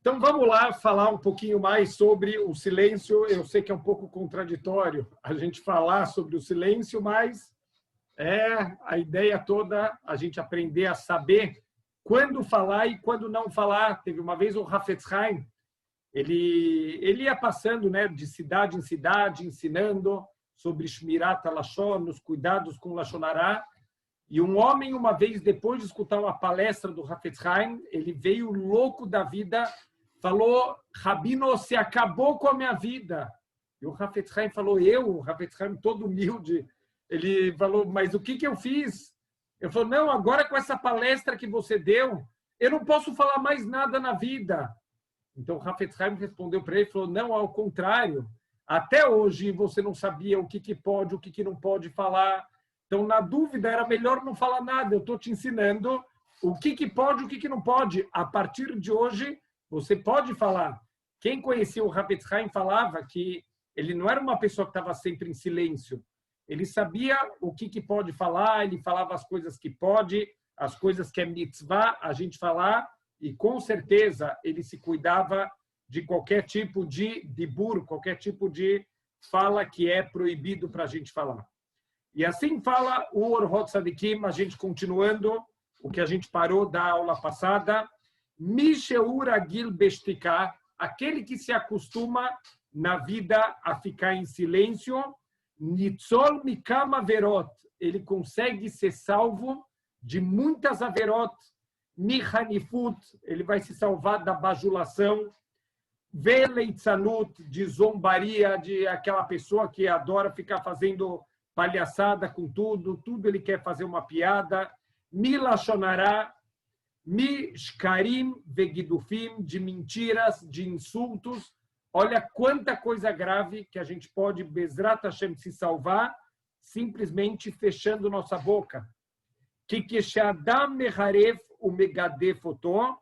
Então, vamos lá falar um pouquinho mais sobre o silêncio. Eu sei que é um pouco contraditório a gente falar sobre o silêncio, mas a ideia toda a gente aprender a saber quando falar e quando não falar. Teve uma vez o Hafetz Haim, ele ia passando, né, de cidade em cidade, ensinando sobre Shmirat HaLashon, os cuidados com Lashon Hará. E um homem, uma vez, depois de escutar uma palestra do Hafetz Haim, ele veio louco da vida, falou: Rabino, você acabou com a minha vida. E o Hafetz Haim falou: o Hafetz Haim todo humilde, ele falou: mas o que eu fiz? Eu falei: não, agora com essa palestra que você deu, eu não posso falar mais nada na vida. Então o Hafetz Haim respondeu para ele, falou: não, ao contrário, até hoje você não sabia o que pode, o que não pode falar. Então, na dúvida, era melhor não falar nada. Eu estou te ensinando o que pode, o que não pode. A partir de hoje, você pode falar. Quem conhecia o Hafetz Haim falava que ele não era uma pessoa que estava sempre em silêncio. Ele sabia o que pode falar, ele falava as coisas que pode, as coisas que é mitzvah a gente falar, e com certeza ele se cuidava de qualquer tipo de dibur, qualquer tipo de fala que é proibido para a gente falar. E assim fala o Orhot Tzadikim, a gente continuando o que a gente parou da aula passada. Misheur Agil Beshtika, aquele que se acostuma na vida a ficar em silêncio, Nitzol Mikam Averot, ele consegue ser salvo de muitas averot. Mihanifut, ele vai se salvar da bajulação. Veleitzanut, de zombaria, de aquela pessoa que adora ficar fazendo palhaçada com tudo ele quer fazer uma piada. Milashonará, mishkarim vegidufim, de mentiras, de insultos. Olha quanta coisa grave que a gente pode, Bezrat Hashem, se salvar simplesmente fechando nossa boca. Que shadam meharef o megadefotó,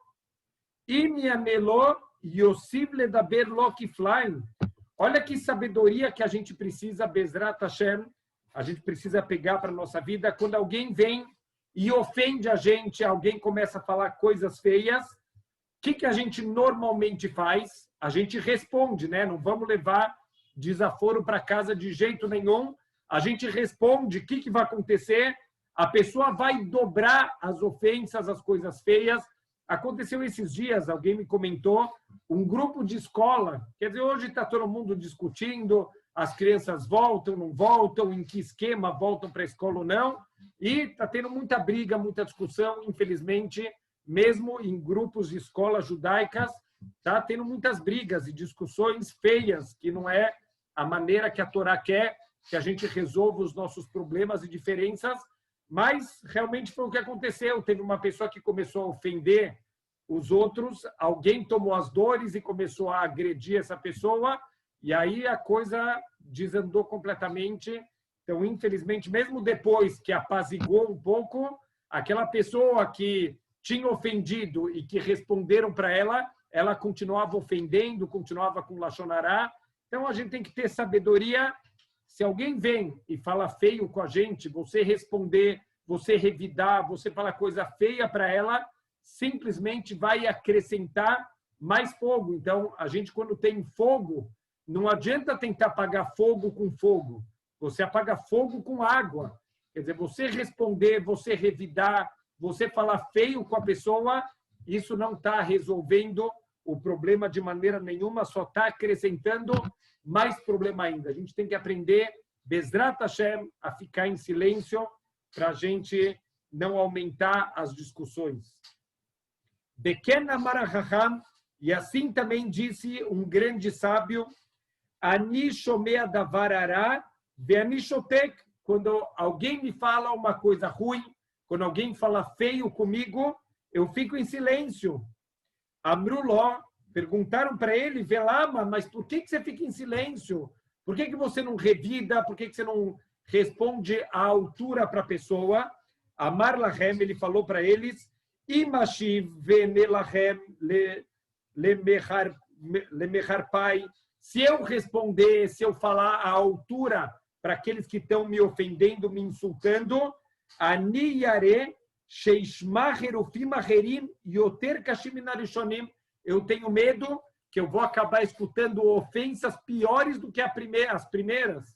imianelo yosiv ledaber lokiflaim. Olha que sabedoria que a gente precisa, Bezrat Hashem, a gente precisa pegar para a nossa vida. Quando alguém vem e ofende a gente, alguém começa a falar coisas feias, o que a gente normalmente faz? A gente responde, né? Não vamos levar desaforo para casa de jeito nenhum. A gente responde. O que vai acontecer? A pessoa vai dobrar as ofensas, as coisas feias. Aconteceu esses dias, alguém me comentou, um grupo de escola, quer dizer, hoje está todo mundo discutindo, as crianças voltam, não voltam, em que esquema voltam para a escola ou não, e está tendo muita briga, muita discussão, infelizmente, mesmo em grupos de escolas judaicas, está tendo muitas brigas e discussões feias, que não é a maneira que a Torá quer que a gente resolva os nossos problemas e diferenças, mas realmente foi o que aconteceu. Teve uma pessoa que começou a ofender os outros, alguém tomou as dores e começou a agredir essa pessoa, e aí a coisa desandou completamente. Então, infelizmente, mesmo depois que apaziguou um pouco, aquela pessoa que tinha ofendido e que responderam para ela, ela continuava ofendendo, continuava com Lashon Hará. Então, a gente tem que ter sabedoria. Se alguém vem e fala feio com a gente, você responder, você revidar, você falar coisa feia para ela, simplesmente vai acrescentar mais fogo. Então, a gente, quando tem fogo, não adianta tentar apagar fogo com fogo. Você apaga fogo com água. Quer dizer, você responder, você revidar, você falar feio com a pessoa, isso não está resolvendo o problema de maneira nenhuma, só está acrescentando mais problema ainda. A gente tem que aprender, Bezrat Hashem, a ficar em silêncio para a gente não aumentar as discussões. Beken Amar Hacham, e assim também disse um grande sábio, Ani shomea davar hara ve'ani shotek. Quando alguém me fala uma coisa ruim, quando alguém fala feio comigo, eu fico em silêncio. Amruló, perguntaram para ele, Velama, mas por que você fica em silêncio? Por que você não revida? Por que você não responde à altura para a pessoa? Amar Lahem, ele falou para eles, Imashiv venelahem lemechar pai. Se eu responder, se eu falar à altura para aqueles que estão me ofendendo, me insultando, ani yare sheishmah herufim acherim yoter kashim minarishonim, eu tenho medo que eu vou acabar escutando ofensas piores do que as primeiras.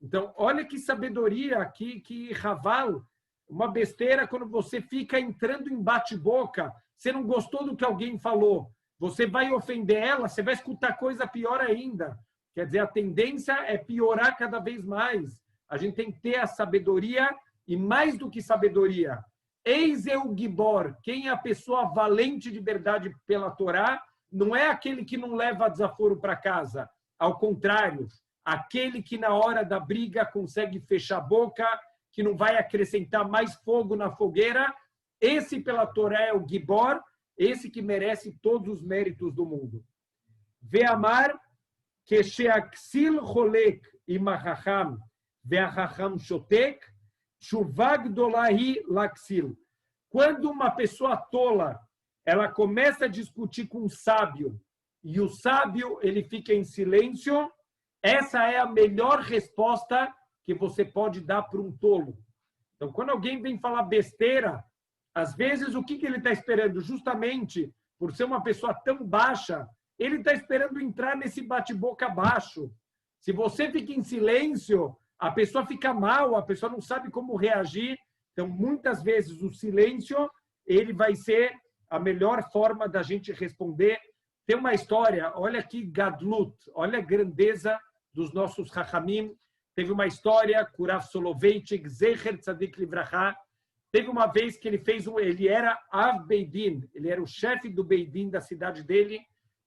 Então, olha que sabedoria, que Raval, uma besteira quando você fica entrando em bate-boca, você não gostou do que alguém falou, você vai ofender ela, você vai escutar coisa pior ainda. Quer dizer, a tendência é piorar cada vez mais. A gente tem que ter a sabedoria e mais do que sabedoria. Eis eu Gibor, quem é a pessoa valente de verdade pela Torá, não é aquele que não leva desaforo para casa. Ao contrário, aquele que na hora da briga consegue fechar a boca, que não vai acrescentar mais fogo na fogueira. Esse pela Torá é o Gibor, esse que merece todos os méritos do mundo. Ve'amar que she'aksil cholek imachacham ve'achacham shotek shuvag dolahi laksil. Quando uma pessoa tola, ela começa a discutir com um sábio, e o sábio ele fica em silêncio, essa é a melhor resposta que você pode dar para um tolo. Então, quando alguém vem falar besteira, às vezes o que ele está esperando? Justamente por ser uma pessoa tão baixa, ele está esperando entrar nesse bate-boca baixo. Se você fica em silêncio, a pessoa fica mal, a pessoa não sabe como reagir. Então, muitas vezes, o silêncio ele vai ser a melhor forma da gente responder. Tem uma história, olha aqui, Gadlut, olha a grandeza dos nossos Chachamim. Teve uma história, Kurav Soloveitchik, Zecher Tzadik Livrachá. Teve uma vez que ele era Av Beidin, ele era o chefe do Beidin da cidade dele.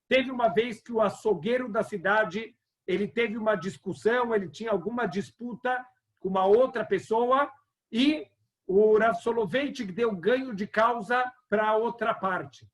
Teve uma vez que o açougueiro da cidade, ele teve uma discussão, ele tinha alguma disputa com uma outra pessoa e o Rav Soloveitchik deu ganho de causa para a outra parte.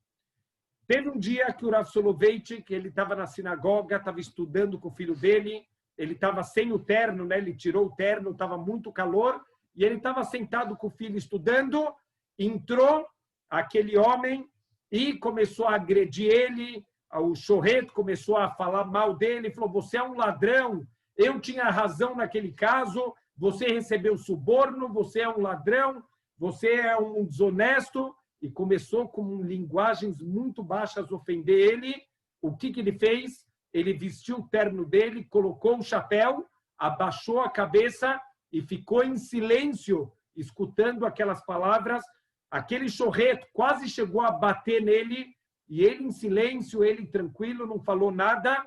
Teve um dia que o Rav Soloveitchik, ele estava na sinagoga, estava estudando com o filho dele, ele estava sem o terno, né? Ele tirou o terno, estava muito calor, e ele estava sentado com o filho estudando, entrou aquele homem e começou a agredir ele, o Shorret começou a falar mal dele, falou, você é um ladrão, eu tinha razão naquele caso, você recebeu suborno, você é um ladrão, você é um desonesto, e começou com linguagens muito baixas a ofender ele. O que ele fez? Ele vestiu o terno dele, colocou um chapéu, abaixou a cabeça e ficou em silêncio, escutando aquelas palavras. Aquele chorreto quase chegou a bater nele, e ele em silêncio, ele tranquilo, não falou nada.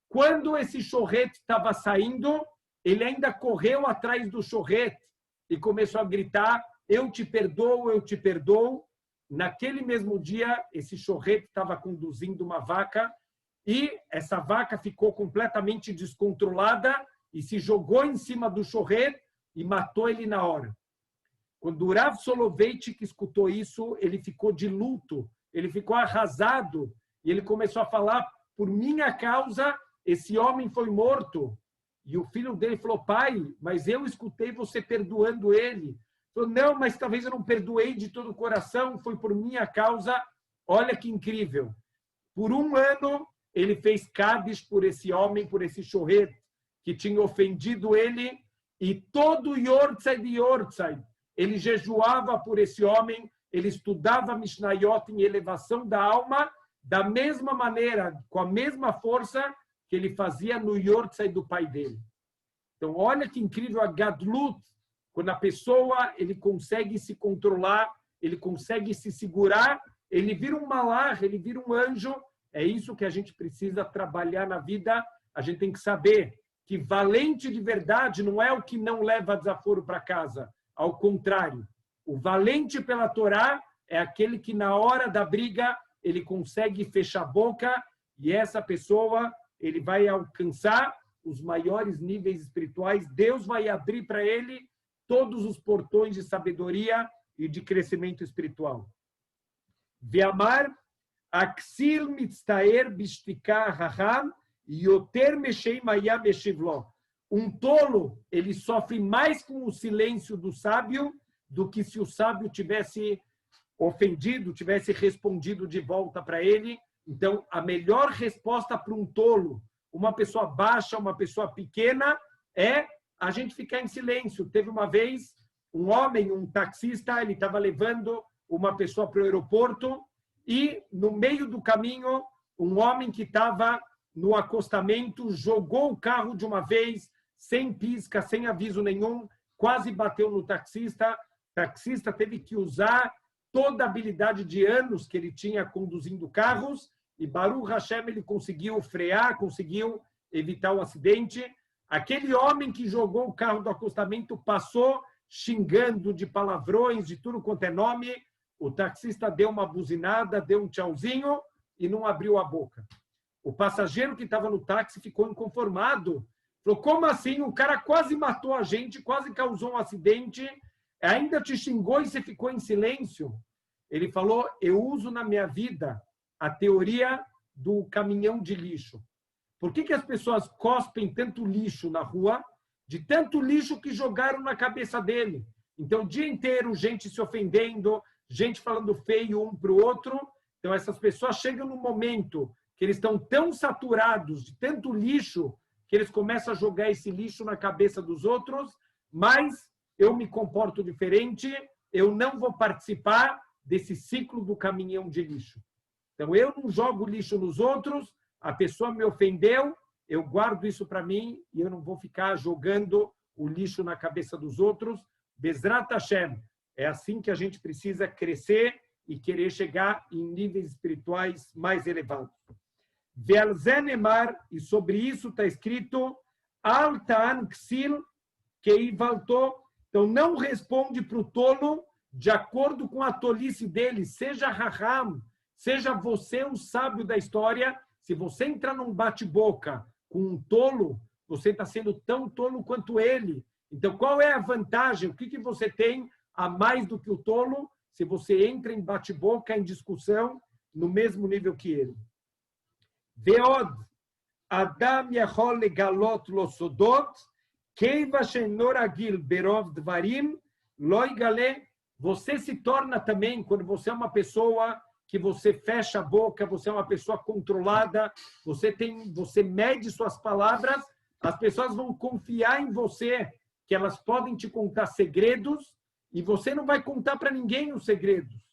Quando esse chorreto estava saindo, ele ainda correu atrás do chorreto e começou a gritar, eu te perdoo, eu te perdoo. Naquele mesmo dia, esse chorreto estava conduzindo uma vaca e essa vaca ficou completamente descontrolada e se jogou em cima do chorreto e matou ele na hora. Quando o Rav Soloveitchik escutou isso, ele ficou de luto, ele ficou arrasado e ele começou a falar, por minha causa, esse homem foi morto. E o filho dele falou, pai, mas eu escutei você perdoando ele. Falou, não, mas talvez eu não perdoei de todo o coração, foi por minha causa. Olha que incrível. Por um ano, ele fez Kadish por esse homem, por esse chorreto, que tinha ofendido ele, e todo Yortzeit de Yortzeit, ele jejuava por esse homem, ele estudava Mishnayot em elevação da alma, da mesma maneira, com a mesma força que ele fazia no Yortzeit do pai dele. Então, olha que incrível a Gadlut, quando a pessoa ele consegue se controlar, ele consegue se segurar, ele vira um malach, ele vira um anjo. É isso que a gente precisa trabalhar na vida. A gente tem que saber que valente de verdade não é o que não leva desaforo para casa. Ao contrário, o valente pela Torá é aquele que na hora da briga ele consegue fechar a boca e essa pessoa ele vai alcançar os maiores níveis espirituais. Deus vai abrir para ele todos os portões de sabedoria e de crescimento espiritual. Ve'amar aksil mitztaer bishtika hacham yoter meshei maya meshivlo. Um tolo, ele sofre mais com o silêncio do sábio do que se o sábio tivesse ofendido, tivesse respondido de volta para ele. Então, a melhor resposta para um tolo, uma pessoa baixa, uma pessoa pequena, é a gente ficar em silêncio. Teve uma vez um homem, um taxista, ele estava levando uma pessoa para o aeroporto e no meio do caminho, um homem que estava no acostamento jogou o carro de uma vez, sem pisca, sem aviso nenhum, quase bateu no taxista. O taxista teve que usar toda a habilidade de anos que ele tinha conduzindo carros, e Baruch Hashem ele conseguiu frear, conseguiu evitar o acidente. Aquele homem que jogou o carro do acostamento passou xingando de palavrões, de tudo quanto é nome. O taxista deu uma buzinada, deu um tchauzinho e não abriu a boca. O passageiro que estava no táxi ficou inconformado. Falou, como assim? O cara quase matou a gente, quase causou um acidente, ainda te xingou e você ficou em silêncio? Ele falou, eu uso na minha vida a teoria do caminhão de lixo. Por que as pessoas cospem tanto lixo na rua? De tanto lixo que jogaram na cabeça dele. Então, o dia inteiro, gente se ofendendo, gente falando feio um para o outro. Então, essas pessoas chegam no momento que eles estão tão saturados de tanto lixo que eles começam a jogar esse lixo na cabeça dos outros, mas eu me comporto diferente, eu não vou participar desse ciclo do caminhão de lixo. Então, eu não jogo lixo nos outros, a pessoa me ofendeu, eu guardo isso para mim e eu não vou ficar jogando o lixo na cabeça dos outros. Bezrat Hashem, é assim que a gente precisa crescer e querer chegar em níveis espirituais mais elevados. Ve'alzenemar, e sobre isso está escrito, Al-Ta'an Ksil, que voltou. Então, não responde para o tolo de acordo com a tolice dele, seja Raham, seja você o sábio da história. Se você entrar num bate-boca com um tolo, você está sendo tão tolo quanto ele. Então, qual é a vantagem? O que você tem a mais do que o tolo se você entra em bate-boca, em discussão, no mesmo nível que ele? Veod, Adam yachol legalot lo sodot, keiva she'eno ragil berov dvarim, lo yigale. Você se torna também, quando você é uma pessoa que você fecha a boca, você é uma pessoa controlada, você mede suas palavras, as pessoas vão confiar em você, que elas podem te contar segredos, e você não vai contar para ninguém os segredos.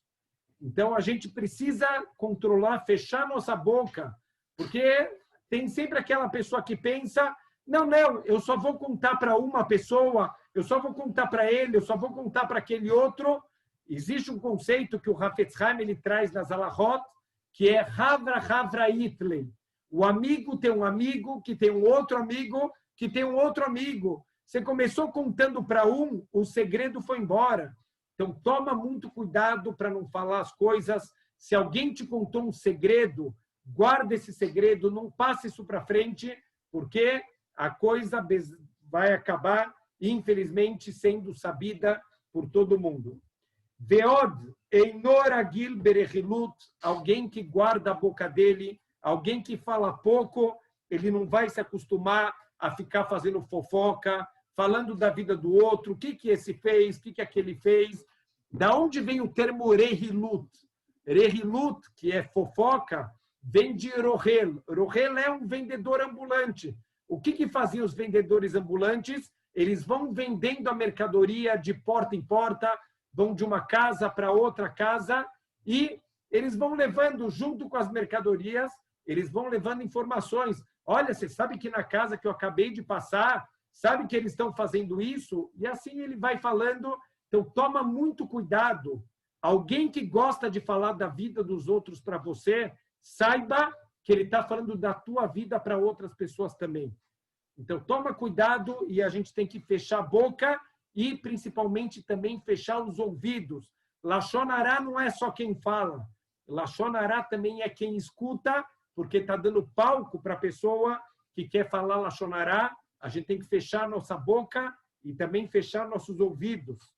Então, a gente precisa controlar, fechar nossa boca, porque tem sempre aquela pessoa que pensa, não, eu só vou contar para uma pessoa, eu só vou contar para ele, eu só vou contar para aquele outro. Existe um conceito que o Hafetz Haim ele traz nas Alahot, que é Havra Havra Itley. O amigo tem um amigo, que tem um outro amigo, que tem um outro amigo. Você começou contando para um, o segredo foi embora. Então, toma muito cuidado para não falar as coisas. Se alguém te contou um segredo, guarda esse segredo, não passe isso para frente, porque a coisa vai acabar, infelizmente, sendo sabida por todo mundo. Veod, Einoragil Berechilut, alguém que guarda a boca dele, alguém que fala pouco, ele não vai se acostumar a ficar fazendo fofoca, falando da vida do outro, o que esse fez, o que aquele fez. Da onde vem o termo Rehilut? Rehilut, que é fofoca, vem de Rohel. Rohel é um vendedor ambulante. O que faziam os vendedores ambulantes? Eles vão vendendo a mercadoria de porta em porta, vão de uma casa para outra casa e eles vão levando, junto com as mercadorias, eles vão levando informações. Olha, você sabe que na casa que eu acabei de passar, sabe que eles estão fazendo isso? E assim ele vai falando. Então, toma muito cuidado. Alguém que gosta de falar da vida dos outros para você, saiba que ele está falando da tua vida para outras pessoas também. Então, toma cuidado e a gente tem que fechar a boca e, principalmente, também fechar os ouvidos. Lashon Hará não é só quem fala. Lashon Hará também é quem escuta, porque está dando palco para a pessoa que quer falar Lashon Hará. A gente tem que fechar nossa boca e também fechar nossos ouvidos.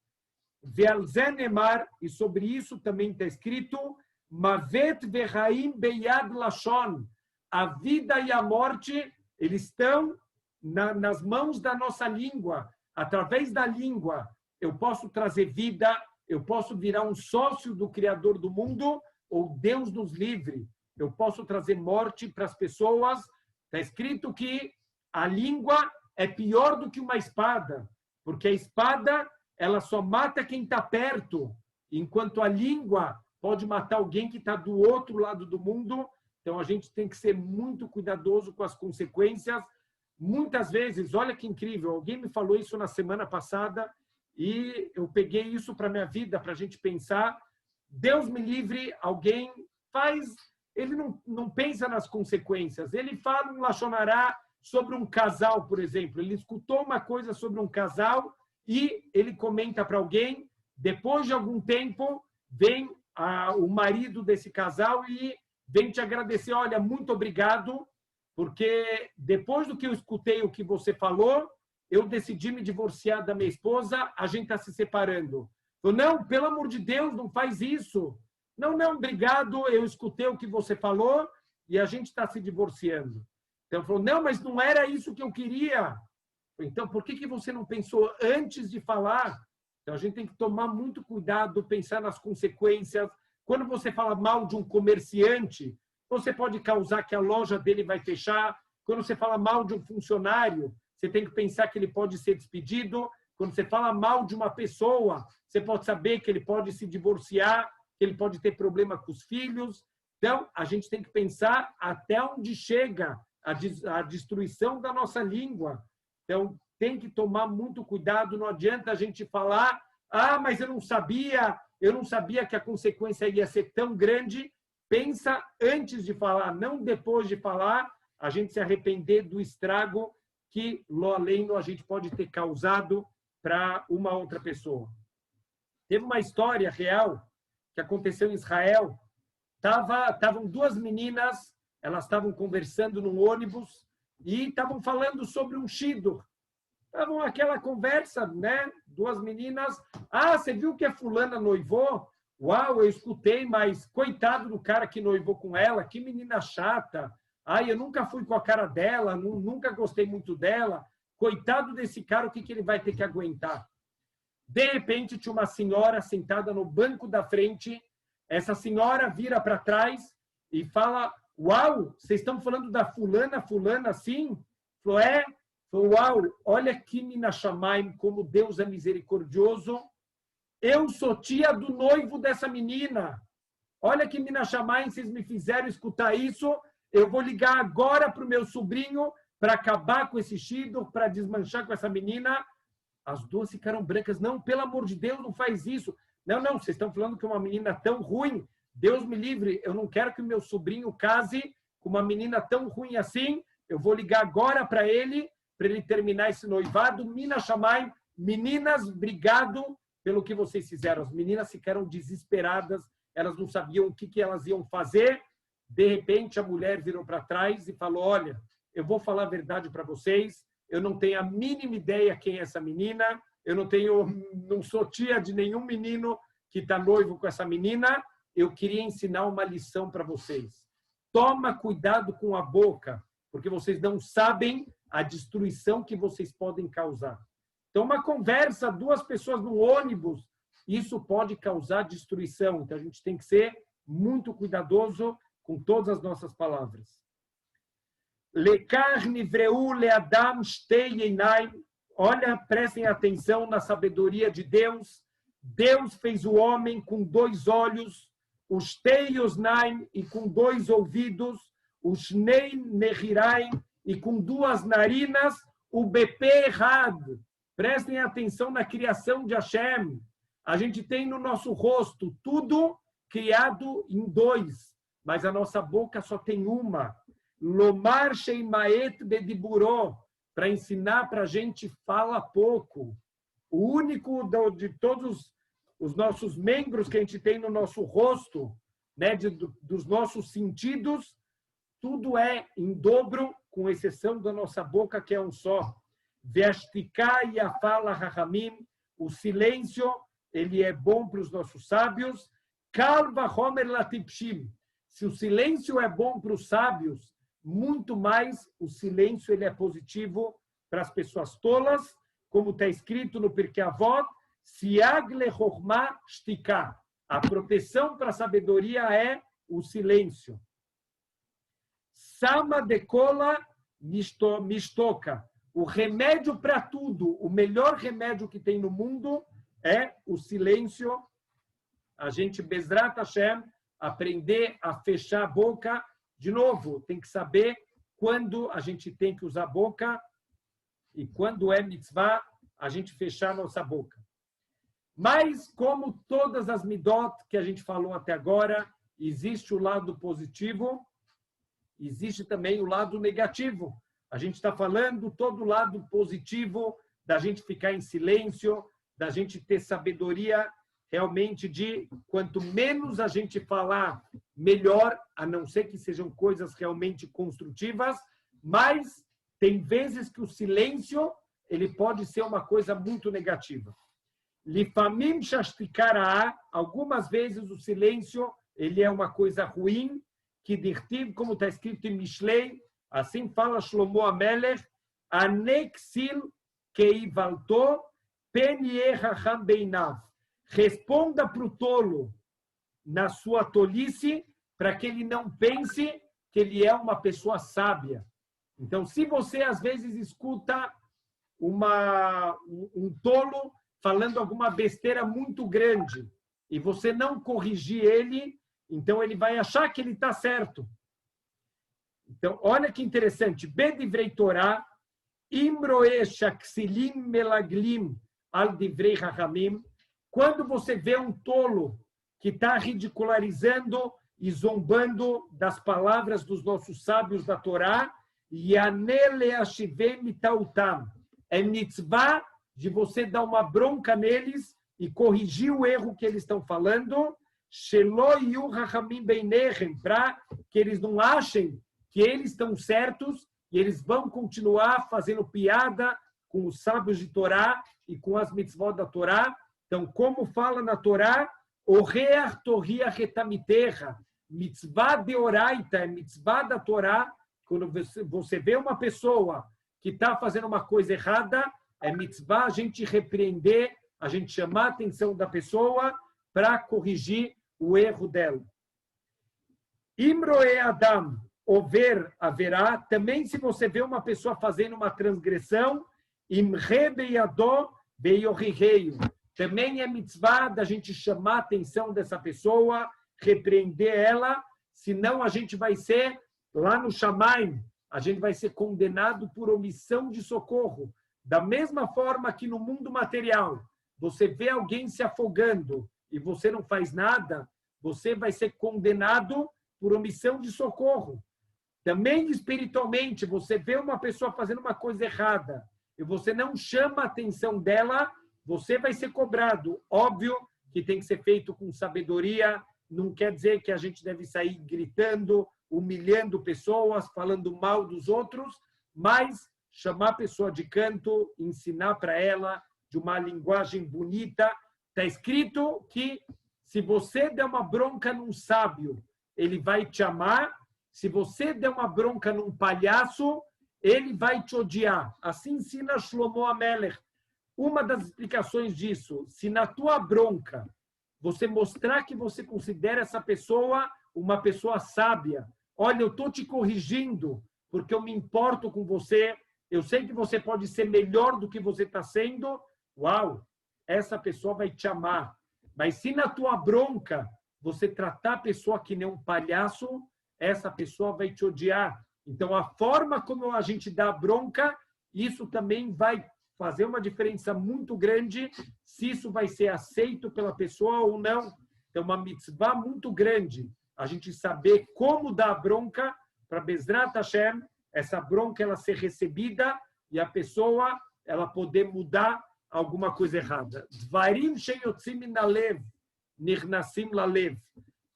Ve'alzenemar, e sobre isso também está escrito, Mavet ve'chaim beyad lashon. A vida e a morte, eles estão nas mãos da nossa língua. Através da língua, eu posso trazer vida, eu posso virar um sócio do Criador do mundo, ou Deus nos livre. Eu posso trazer morte para as pessoas. Está escrito que a língua é pior do que uma espada, porque a espada ela só mata quem está perto, enquanto a língua pode matar alguém que está do outro lado do mundo. Então, a gente tem que ser muito cuidadoso com as consequências. Muitas vezes, olha que incrível, alguém me falou isso na semana passada e eu peguei isso para a minha vida, para a gente pensar. Deus me livre, alguém faz, ele não pensa nas consequências. Ele fala um lashon hará sobre um casal, por exemplo. Ele escutou uma coisa sobre um casal e ele comenta para alguém. Depois de algum tempo, vem o marido desse casal e vem te agradecer. Olha, muito obrigado, porque depois do que eu escutei o que você falou, eu decidi me divorciar da minha esposa, a gente está se separando. Eu, não, pelo amor de Deus, não faz isso. Não, obrigado, eu escutei o que você falou e a gente está se divorciando. Então, falou, não, mas não era isso que eu queria. Então, por que você não pensou antes de falar? Então, a gente tem que tomar muito cuidado, pensar nas consequências. Quando você fala mal de um comerciante, você pode causar que a loja dele vai fechar. Quando você fala mal de um funcionário, você tem que pensar que ele pode ser despedido. Quando você fala mal de uma pessoa, você pode saber que ele pode se divorciar, que ele pode ter problema com os filhos. Então, a gente tem que pensar até onde chega a destruição da nossa língua. Então, tem que tomar muito cuidado. Não adianta a gente falar, mas eu não sabia que a consequência ia ser tão grande. Pensa antes de falar, não depois de falar, a gente se arrepender do estrago que, lo além, a gente pode ter causado para uma outra pessoa. Teve uma história real que aconteceu em Israel. Estavam duas meninas, elas estavam conversando num ônibus e estavam falando sobre um shiddur. Estavam aquela conversa, né? Duas meninas. Você viu que a fulana noivou? Uau, eu escutei, mas coitado do cara que noivou com ela, que menina chata. Eu nunca fui com a cara dela, nunca gostei muito dela. Coitado desse cara, o que ele vai ter que aguentar? De repente, tinha uma senhora sentada no banco da frente. Essa senhora vira para trás e fala, uau, vocês estão falando da fulana assim? Falou, Falou, uau, olha que mina chamaim, como Deus é misericordioso. Eu sou tia do noivo dessa menina. Olha que mina chamaim, vocês me fizeram escutar isso. Eu vou ligar agora para o meu sobrinho para acabar com esse shiddur, para desmanchar com essa menina. As duas ficaram brancas. Não, pelo amor de Deus, não faz isso. Não, vocês estão falando que é uma menina tão ruim. Deus me livre, eu não quero que o meu sobrinho case com uma menina tão ruim assim. Eu vou ligar agora para ele terminar esse noivado. Mina Shammai, meninas, obrigado pelo que vocês fizeram. As meninas ficaram desesperadas, elas não sabiam o que elas iam fazer. De repente, a mulher virou para trás e falou, olha, eu vou falar a verdade para vocês, eu não tenho a mínima ideia quem é essa menina, eu não sou tia de nenhum menino que está noivo com essa menina, eu queria ensinar uma lição para vocês. Toma cuidado com a boca, porque vocês não sabem a destruição que vocês podem causar. Então, uma conversa, duas pessoas no ônibus, isso pode causar destruição. Então, a gente tem que ser muito cuidadoso com todas as nossas palavras. Lekar nivreu leadam shtei einaim. Olha, prestem atenção na sabedoria de Deus. Deus fez o homem com dois olhos, os shtei osnaim, e com dois ouvidos, os shnei nehiraim, e com duas narinas, o bepê had. Prestem atenção na criação de Hashem. A gente tem no nosso rosto tudo criado em dois, mas a nossa boca só tem uma. Lomar sheimaet bediburó, para ensinar para a gente fala pouco. O único de todos os nossos membros que a gente tem no nosso rosto, né, dos nossos sentidos, tudo é em dobro, com exceção da nossa boca, que é um só. Ve'ashtiká yafá lachachamim, o silêncio, ele é bom para os nossos sábios. Kal vachomer latipshim, se o silêncio é bom para os sábios, muito mais o silêncio ele é positivo para as pessoas tolas, como está escrito no Pirkei Avot, siag lechokmah shtiká. A proteção para a sabedoria é o silêncio. Sama decola mistoca. O remédio para tudo, o melhor remédio que tem no mundo é o silêncio. a gente, Bezrat Hashem, aprender a fechar a boca. De novo, tem que saber quando a gente tem que usar a boca e quando é mitzvah, a gente fechar a nossa boca. Mas, como todas as midot que a gente falou até agora, existe o lado positivo, existe também o lado negativo. A gente está falando todo o lado positivo da gente ficar em silêncio, da gente ter sabedoria realmente de quanto menos a gente falar, melhor, a não ser que sejam coisas realmente construtivas, mas tem vezes que o silêncio ele pode ser uma coisa muito negativa. Lifamim shashtikara, algumas vezes o silêncio ele é uma coisa ruim, que dirtiv, como está escrito em Mishlei, assim fala Shlomo Amelech, anexil keivalto penie hacham beinav. Responda para o tolo na sua tolice, para que ele não pense que ele é uma pessoa sábia. Então, se você às vezes escuta um tolo falando alguma besteira muito grande e você não corrigir ele, então ele vai achar que ele está certo. Então, olha que interessante. Bedivrei Torá, imroe shaksilim melaglim al divrei hachamim. Quando você vê um tolo que está ridicularizando e zombando das palavras dos nossos sábios da Torá, yanele ashivem mitautam. É mitzvah de você dar uma bronca neles e corrigir o erro que eles estão falando, para que eles não achem que eles estão certos e eles vão continuar fazendo piada com os sábios de Torá e com as mitzvot da Torá. Então, como fala na Torá, Oreach torria retamiterra, mitzvah de oraita, é mitzvah da Torá. Quando você vê uma pessoa que está fazendo uma coisa errada, é mitzvah a gente repreender, a gente chamar a atenção da pessoa para corrigir o erro dela. Imroe Adam, over haverá, também se você vê uma pessoa fazendo uma transgressão, imre beyadó beyorrireio, também é mitzvah da gente chamar a atenção dessa pessoa, repreender ela, senão a gente vai ser, lá no Shamaim, a gente vai ser condenado por omissão de socorro. Da mesma forma que no mundo material, você vê alguém se afogando e você não faz nada, você vai ser condenado por omissão de socorro. Também espiritualmente, você vê uma pessoa fazendo uma coisa errada e você não chama a atenção dela, você vai ser cobrado. Óbvio que tem que ser feito com sabedoria, não quer dizer que a gente deve sair gritando, humilhando pessoas, falando mal dos outros, mas chamar a pessoa de canto, ensinar para ela de uma linguagem bonita. Está escrito que se você der uma bronca num sábio, ele vai te amar. Se você der uma bronca num palhaço, ele vai te odiar. Assim ensina Shlomo Amelech. Uma das explicações disso, se na tua bronca você mostrar que você considera essa pessoa uma pessoa sábia, olha, eu estou te corrigindo porque eu me importo com você, eu sei que você pode ser melhor do que você está sendo, uau, essa pessoa vai te amar. Mas se na tua bronca você tratar a pessoa que nem um palhaço, essa pessoa vai te odiar. Então, a forma como a gente dá a bronca, isso também vai fazer uma diferença muito grande se isso vai ser aceito pela pessoa ou não. Então, uma mitzvah muito grande, a gente saber como dar a bronca para Bezrat Hashem, essa bronca ela ser recebida e a pessoa ela poder mudar alguma coisa errada. Dvarim sheyotzim min halev, nirnasim lalev.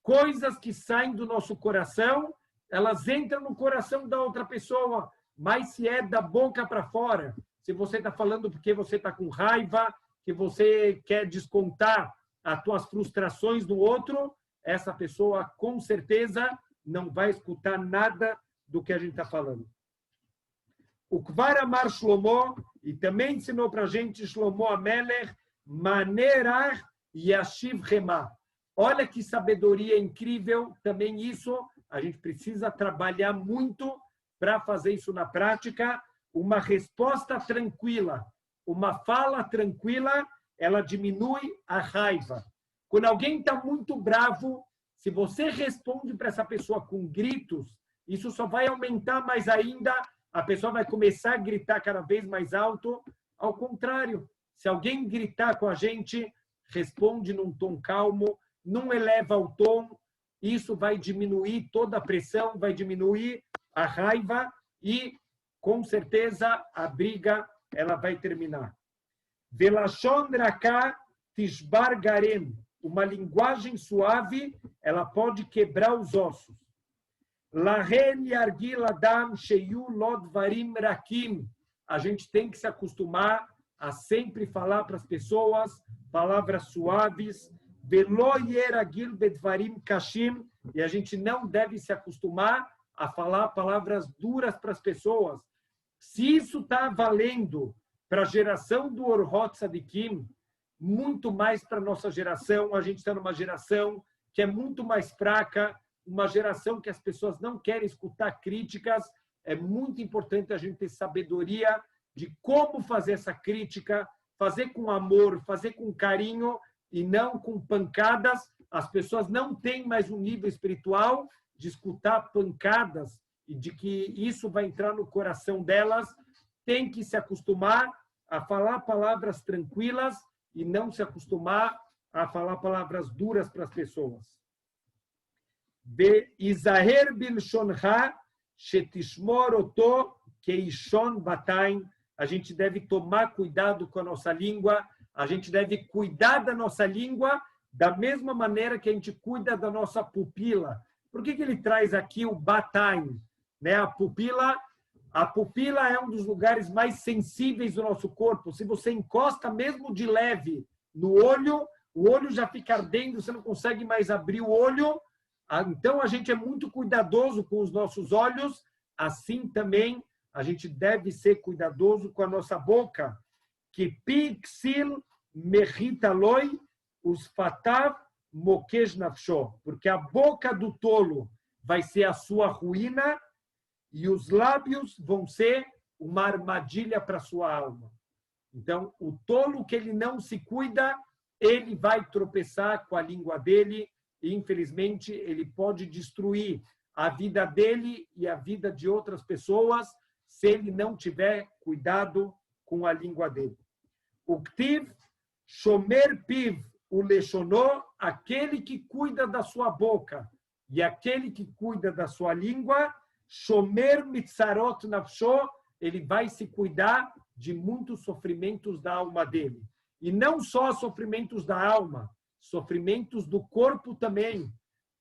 Coisas que saem do nosso coração, elas entram no coração da outra pessoa, mas se é da boca para fora, se você está falando porque você está com raiva, que você quer descontar as tuas frustrações no outro, essa pessoa com certeza não vai escutar nada do que a gente está falando. O Kvar Amar Shlomo, e também ensinou para a gente Shlomo Amelech, Manerach Yashiv Rema. Olha que sabedoria incrível, também isso, a gente precisa trabalhar muito para fazer isso na prática. Uma resposta tranquila, uma fala tranquila, ela diminui a raiva. Quando alguém está muito bravo, se você responde para essa pessoa com gritos, isso só vai aumentar mais ainda, a pessoa vai começar a gritar cada vez mais alto. Ao contrário, se alguém gritar com a gente, responde num tom calmo, não eleva o tom, isso vai diminuir toda a pressão, vai diminuir a raiva e, com certeza, a briga ela vai terminar. Velashon raká tishbar garem. Uma linguagem suave, ela pode quebrar os ossos. Lahen yargil adam sheyu lodvarim rakim. A gente tem que se acostumar a sempre falar para as pessoas palavras suaves. Velo yeragil bedvarim kashim. E a gente não deve se acostumar a falar palavras duras para as pessoas. Se isso está valendo para a geração do Orhot Tzadikim, muito mais para a nossa geração. A gente está numa geração que é muito mais fraca, uma geração que as pessoas não querem escutar críticas. É muito importante a gente ter sabedoria de como fazer essa crítica, fazer com amor, fazer com carinho e não com pancadas. As pessoas não têm mais um nível espiritual de escutar pancadas e de que isso vai entrar no coração delas. Tem que se acostumar a falar palavras tranquilas e não se acostumar a falar palavras duras para as pessoas. Izaher bilshoncha shetishmor oto keishon bataim. A gente deve tomar cuidado com a nossa língua, a gente deve cuidar da nossa língua da mesma maneira que a gente cuida da nossa pupila. Por que ele traz aqui o bataim? Né? A pupila é um dos lugares mais sensíveis do nosso corpo. Se você encosta mesmo de leve no olho, o olho já fica ardendo, você não consegue mais abrir o olho. Então, a gente é muito cuidadoso com os nossos olhos. Assim também, a gente deve ser cuidadoso com a nossa boca. Que pixil mehitaloi os fatav mokej nafsho. Porque a boca do tolo vai ser a sua ruína e os lábios vão ser uma armadilha para a sua alma. Então, o tolo que ele não se cuida, ele vai tropeçar com a língua dele e, infelizmente, ele pode destruir a vida dele e a vida de outras pessoas se ele não tiver cuidado com a língua dele. O ktiv, shomer piv, o leshonó, aquele que cuida da sua boca e aquele que cuida da sua língua, shomer mitzarot nafsho, ele vai se cuidar de muitos sofrimentos da alma dele. E não só sofrimentos da alma, sofrimentos do corpo também.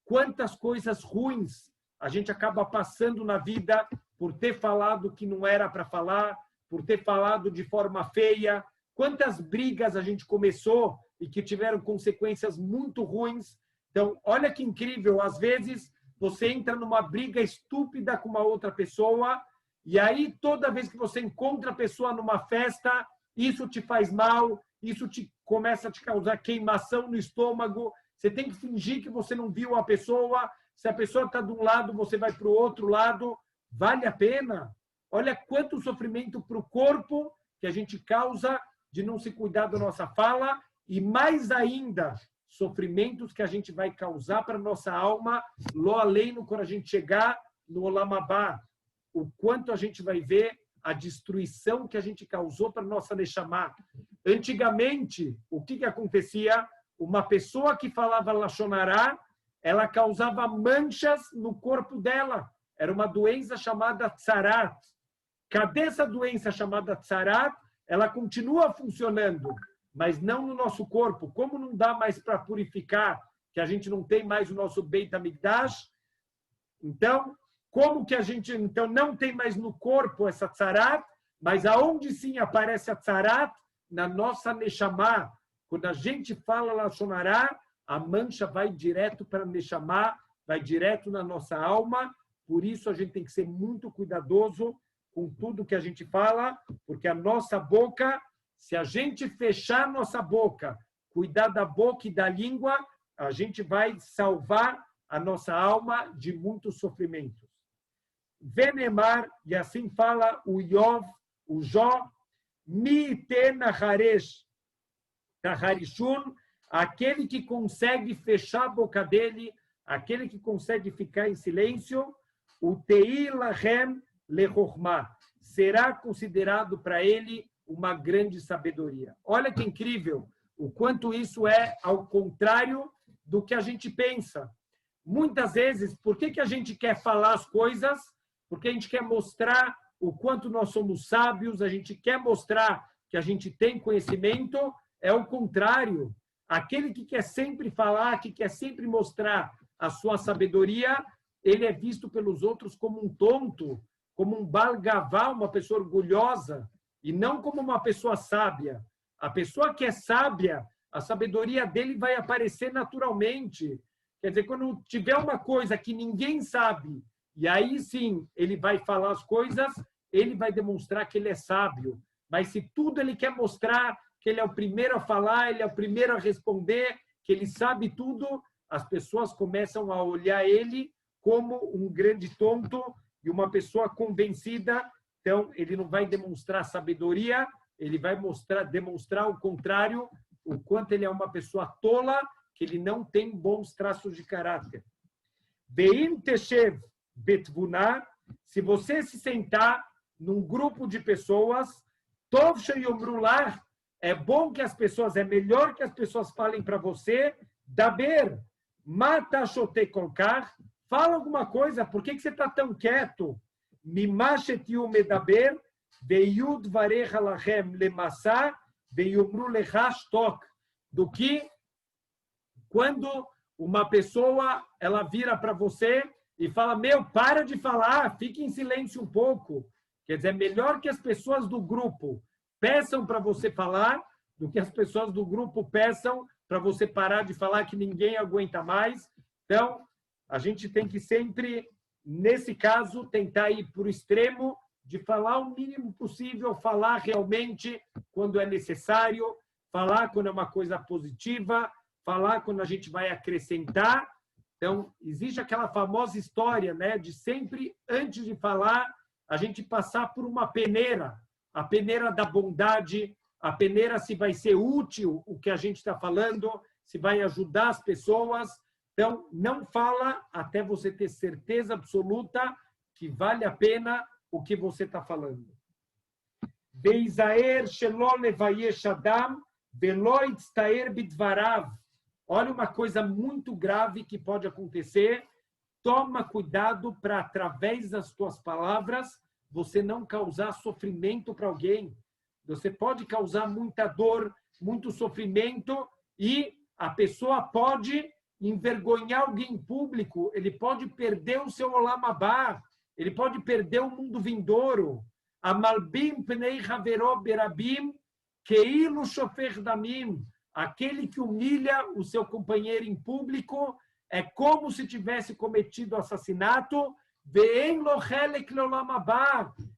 Quantas coisas ruins a gente acaba passando na vida por ter falado que não era para falar, por ter falado de forma feia. Quantas brigas a gente começou e que tiveram consequências muito ruins. Então, olha que incrível, às vezes você entra numa briga estúpida com uma outra pessoa e aí toda vez que você encontra a pessoa numa festa, isso te faz mal, isso começa a te causar queimação no estômago. Você tem que fingir que você não viu a pessoa. Se a pessoa está de um lado, você vai para o outro lado. Vale a pena? Olha quanto sofrimento para o corpo que a gente causa de não se cuidar da nossa fala e mais ainda sofrimentos que a gente vai causar para a nossa alma, lo além quando a gente chegar no Olam Abá. O quanto a gente vai ver a destruição que a gente causou para a nossa Neshama. Antigamente, o que acontecia? Uma pessoa que falava Lashon Hará, ela causava manchas no corpo dela. Era uma doença chamada Tzarat. Cadê essa doença chamada Tzarat? Ela continua funcionando, mas não no nosso corpo. Como não dá mais para purificar, que a gente não tem mais o nosso Beit HaMikdash, então, como que a gente então não tem mais no corpo essa Tzarat, mas aonde sim aparece a Tzarat? Na nossa Neshama. Quando a gente fala Lashon Hará, a mancha vai direto para a Neshama, vai direto na nossa alma. Por isso, a gente tem que ser muito cuidadoso com tudo que a gente fala, porque a nossa boca, se a gente fechar nossa boca, cuidar da boca e da língua, a gente vai salvar a nossa alma de muitos sofrimentos. Venemar, e assim fala o Yov, o Jó, mi iten haresh, Taharishun, aquele que consegue fechar a boca dele, aquele que consegue ficar em silêncio, o Tei Lahem Lechokhmah, será considerado para ele uma grande sabedoria. Olha que incrível o quanto isso é ao contrário do que a gente pensa. Muitas vezes, por que a gente quer falar as coisas? Porque a gente quer mostrar o quanto nós somos sábios, a gente quer mostrar que a gente tem conhecimento. É o contrário. Aquele que quer sempre falar, que quer sempre mostrar a sua sabedoria, ele é visto pelos outros como um tonto, como um balgavá, uma pessoa orgulhosa, e não como uma pessoa sábia. A pessoa que é sábia, a sabedoria dele vai aparecer naturalmente. Quer dizer, quando tiver uma coisa que ninguém sabe, e aí sim ele vai falar as coisas, ele vai demonstrar que ele é sábio. Mas se tudo ele quer mostrar que ele é o primeiro a falar, ele é o primeiro a responder, que ele sabe tudo, as pessoas começam a olhar ele como um grande tonto e uma pessoa convencida. Então, ele não vai demonstrar sabedoria, ele vai demonstrar o contrário, o quanto ele é uma pessoa tola, que ele não tem bons traços de caráter. Veim teshev betvuna, se você se sentar num grupo de pessoas, tov sheyomru lach, é bom que as pessoas, é melhor que as pessoas falem para você, daber, mata shote kolkar, fala alguma coisa, por que você está tão quieto? Mimashetiu medaber, veiud varecha lachem lemassa, veiomru lechashtok, do que quando uma pessoa ela vira para você e fala, meu, para de falar, fique em silêncio um pouco. Quer dizer, é melhor que as pessoas do grupo peçam para você falar do que as pessoas do grupo peçam para você parar de falar que ninguém aguenta mais. Então, a gente tem que sempre, nesse caso, tentar ir para o extremo de falar o mínimo possível, falar realmente quando é necessário, falar quando é uma coisa positiva, falar quando a gente vai acrescentar. Então, existe aquela famosa história, né, de sempre, antes de falar, a gente passar por uma peneira, a peneira da bondade, a peneira se vai ser útil o que a gente está falando, se vai ajudar as pessoas. Então, não fala até você ter certeza absoluta que vale a pena o que você está falando. Beisaer shelo levayesh adam velo yitztaer bidvarav. Olha uma coisa muito grave que pode acontecer. Toma cuidado para, através das tuas palavras, você não causar sofrimento para alguém. Você pode causar muita dor, muito sofrimento, e a pessoa pode envergonhar alguém em público, ele pode perder o seu olam habá, ele pode perder o mundo vindouro. Amalbim pnei havero berabim keilu shofer damim. Aquele que humilha o seu companheiro em público é como se tivesse cometido assassinato.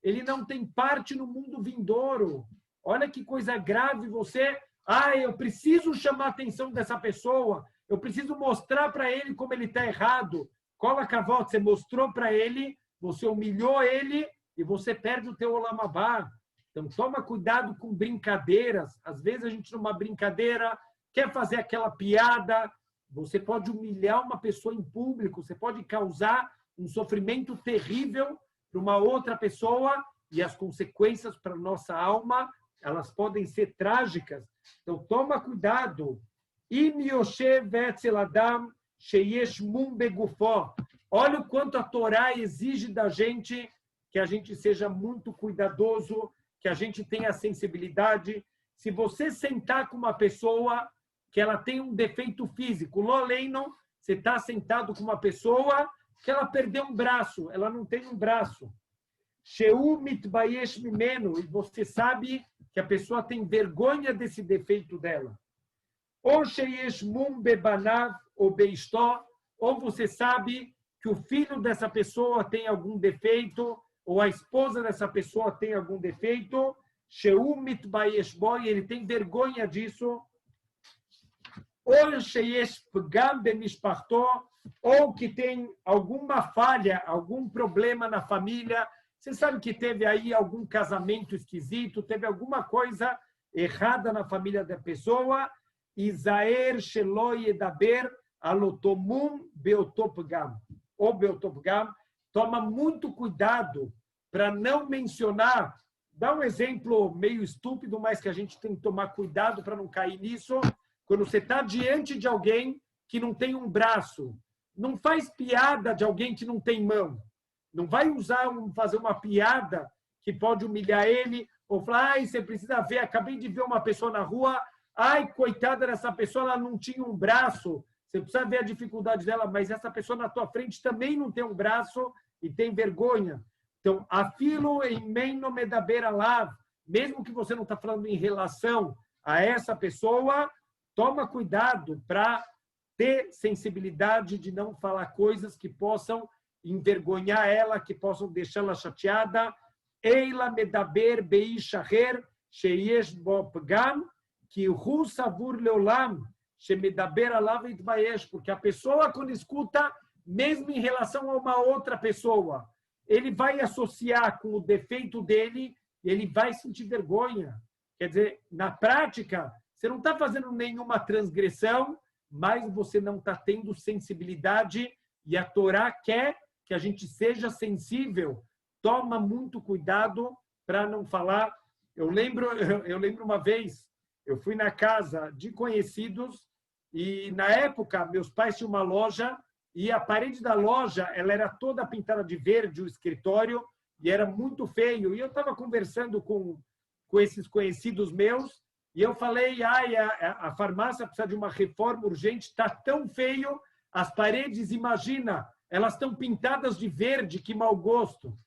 Ele não tem parte no mundo vindouro. Olha que coisa grave você. Eu preciso chamar a atenção dessa pessoa. Eu preciso mostrar para ele como ele está errado. Cola cavalo, você mostrou para ele, você humilhou ele e você perde o teu olam habá. Então, toma cuidado com brincadeiras. Às vezes, a gente, numa brincadeira, quer fazer aquela piada. Você pode humilhar uma pessoa em público. Você pode causar um sofrimento terrível para uma outra pessoa. E as consequências para a nossa alma, elas podem ser trágicas. Então, toma cuidado. Olha o quanto a Torá exige da gente que a gente seja muito cuidadoso, que a gente tenha sensibilidade. Se você sentar com uma pessoa que ela tem um defeito físico, loleino, você está sentado com uma pessoa que ela perdeu um braço, ela não tem um braço. Sheu mitbayesh mimeno, e você sabe que a pessoa tem vergonha desse defeito dela. Ou sheyesh mum bebanav ou beistó, ou você sabe que o filho dessa pessoa tem algum defeito, ou a esposa dessa pessoa tem algum defeito, Sheu mitbayesh bo, e ele tem vergonha disso. Ou sheyesh pgam bemishparto, ou que tem alguma falha, algum problema na família. Você sabe que teve aí algum casamento esquisito, teve alguma coisa errada na família da pessoa. Izaer shelo yedaber alotomum beotopgam. Ou beotopgam. Toma muito cuidado para não mencionar. Dá um exemplo meio estúpido, mas que a gente tem que tomar cuidado para não cair nisso. Quando você está diante de alguém que não tem um braço, não faz piada de alguém que não tem mão. Não vai fazer uma piada que pode humilhar ele, ou falar, ai, você precisa ver, acabei de ver uma pessoa na rua, ai, coitada dessa pessoa, ela não tinha um braço, você precisa ver a dificuldade dela, mas essa pessoa na tua frente também não tem um braço e tem vergonha. Então, afilo em meino medaber alav, mesmo que você não está falando em relação a essa pessoa, toma cuidado para ter sensibilidade de não falar coisas que possam envergonhar ela, que possam deixá-la chateada. Eila medaber beishaher sheyesh bo pgam ki hu savur leolam shemedaber alav itbayesh, porque a pessoa quando escuta, mesmo em relação a uma outra pessoa, ele vai associar com o defeito dele, ele vai sentir vergonha. Quer dizer, na prática, você não está fazendo nenhuma transgressão, mas você não está tendo sensibilidade, e a Torá quer que a gente seja sensível. Toma muito cuidado para não falar. Eu lembro uma vez, eu fui na casa de conhecidos e, na época, meus pais tinham uma loja e a parede da loja ela era toda pintada de verde, o escritório, e era muito feio. E eu estava conversando com esses conhecidos meus e eu falei, a farmácia precisa de uma reforma urgente, está tão feio, as paredes, imagina, elas estão pintadas de verde, que mau gosto.